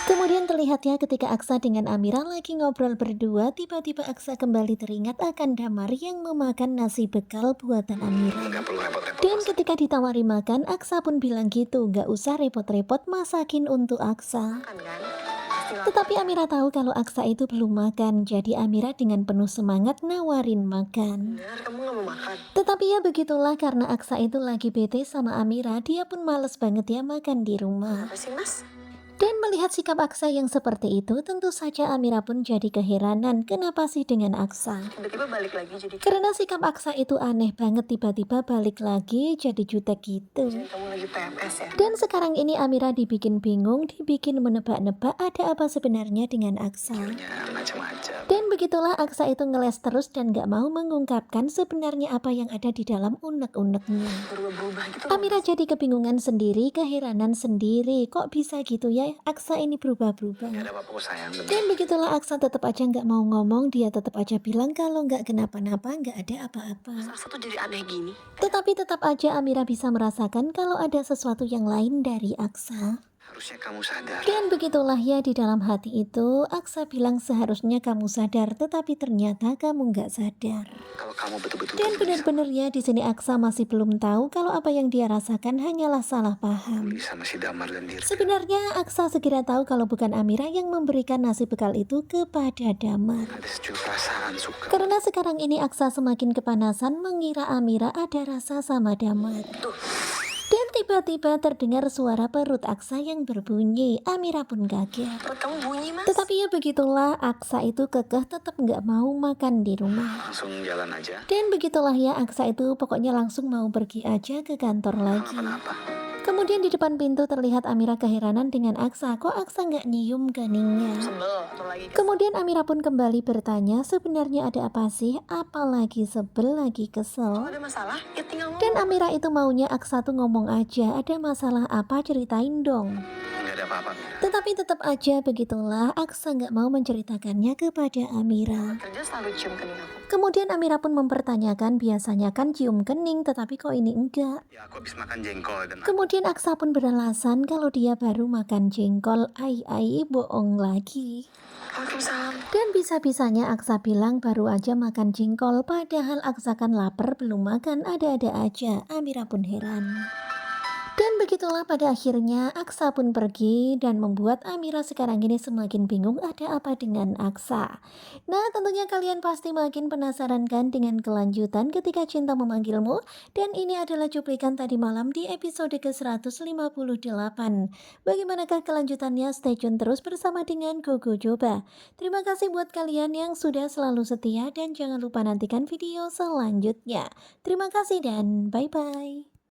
Kemudian terlihat ya ketika Aksa dengan Amira lagi ngobrol berdua, tiba-tiba Aksa kembali teringat akan Damar yang memakan nasi bekal buatan Amira. Nggak perlu repot-repot Dan masak. ketika ditawari makan, Aksa pun bilang gitu, gak usah repot-repot masakin untuk Aksa. Makan kan? Pasti lapar Tetapi kan? Amira tahu kalau Aksa itu belum makan, jadi Amira dengan penuh semangat nawarin makan. Bener, kamu nggak mau makan? Tetapi ya begitulah karena Aksa itu lagi bete sama Amira, dia pun males banget ya makan di rumah. Kenapa sih, Mas? Dan melihat sikap Aksa yang seperti itu, tentu saja Amira pun jadi keheranan, kenapa sih dengan Aksa? Tiba-tiba balik lagi jadi Karena sikap Aksa itu aneh banget, tiba-tiba balik lagi jadi jutek gitu. jangan kamu lagi PMS ya? Dan sekarang ini Amira dibikin bingung, dibikin menebak-nebak ada apa sebenarnya dengan Aksa. Ya, macam-macam. Dan begitulah Aksa itu ngeles terus dan gak mau mengungkapkan sebenarnya apa yang ada di dalam unek-uneknya. Berubah-berubah gitu loh, Amira Mas. jadi kebingungan sendiri, keheranan sendiri. Kok bisa gitu ya Aksa ini Nggak berubah-berubah. ada apa-apa kok sayang, bener. Dan begitulah Aksa tetap aja nggak mau ngomong, dia tetap aja bilang kalau nggak kenapa-napa, nggak ada apa-apa. Masa tuh jadi aneh gini? Tetapi tetap aja Amira bisa merasakan kalau ada sesuatu yang lain dari Aksa. Harusnya kamu sadar. Dan begitulah ya di dalam hati itu, Aksa bilang seharusnya kamu sadar, tetapi ternyata kamu nggak sadar. Kalau kamu betul-betul Dan peduli benar-benar ya di sini Aksa masih belum tahu kalau apa yang dia rasakan hanyalah salah paham. sama si Damar dan Dirga. Sebenarnya Aksa segera tahu kalau bukan Amira yang memberikan nasi bekal itu kepada Damar. Ada sejuk perasaan suka. Karena sekarang ini Aksa semakin kepanasan mengira Amira ada rasa sama Damar. Tuh, Dan tiba-tiba terdengar suara perut Aksa yang berbunyi. Amira pun kaget. perut kamu bunyi, Mas. Tetapi ya begitulah, Aksa itu kekeh tetap nggak mau makan di rumah. Langsung jalan aja. Dan begitulah ya Aksa itu pokoknya langsung mau pergi aja ke kantor lagi. Kenapa-napa? Kemudian di depan pintu terlihat Amira keheranan dengan Aksa. Kok Aksa nggak nyium keningnya? Sebel atau lagi Kemudian Amira pun kembali bertanya sebenarnya ada apa sih? Apalagi sebel lagi kesel. ada masalah? Ya tinggal ngomong. Dan Amira itu maunya Aksa tuh ngomong aja, ada masalah apa ceritain dong. Nggak ada apa-apa, Mira. Tetapi tetap aja begitulah, Aksa nggak mau menceritakannya kepada Amira. Kerja selalu cium kening aku. Kemudian Amira pun mempertanyakan biasanya kan cium kening, tetapi kok ini enggak. Ya, aku habis makan jengkol dan Kemudian Aksa pun beralasan kalau dia baru makan jengkol, ai bohong lagi. Waalaikumsalam. Dan bisa-bisanya Aksa bilang baru aja makan jengkol, padahal Aksa kan lapar belum makan, ada-ada aja. Amira pun heran. Dan begitulah pada akhirnya Aksa pun pergi dan membuat Amira sekarang ini semakin bingung ada apa dengan Aksa. Nah tentunya kalian pasti makin penasaran kan dengan kelanjutan ketika cinta memanggilmu. Dan ini adalah cuplikan tadi malam di episode ke-158. Bagaimanakah kelanjutannya? Stay tune terus bersama dengan Gogo Joba. Terima kasih buat kalian yang sudah selalu setia dan jangan lupa nantikan video selanjutnya. Terima kasih dan bye-bye.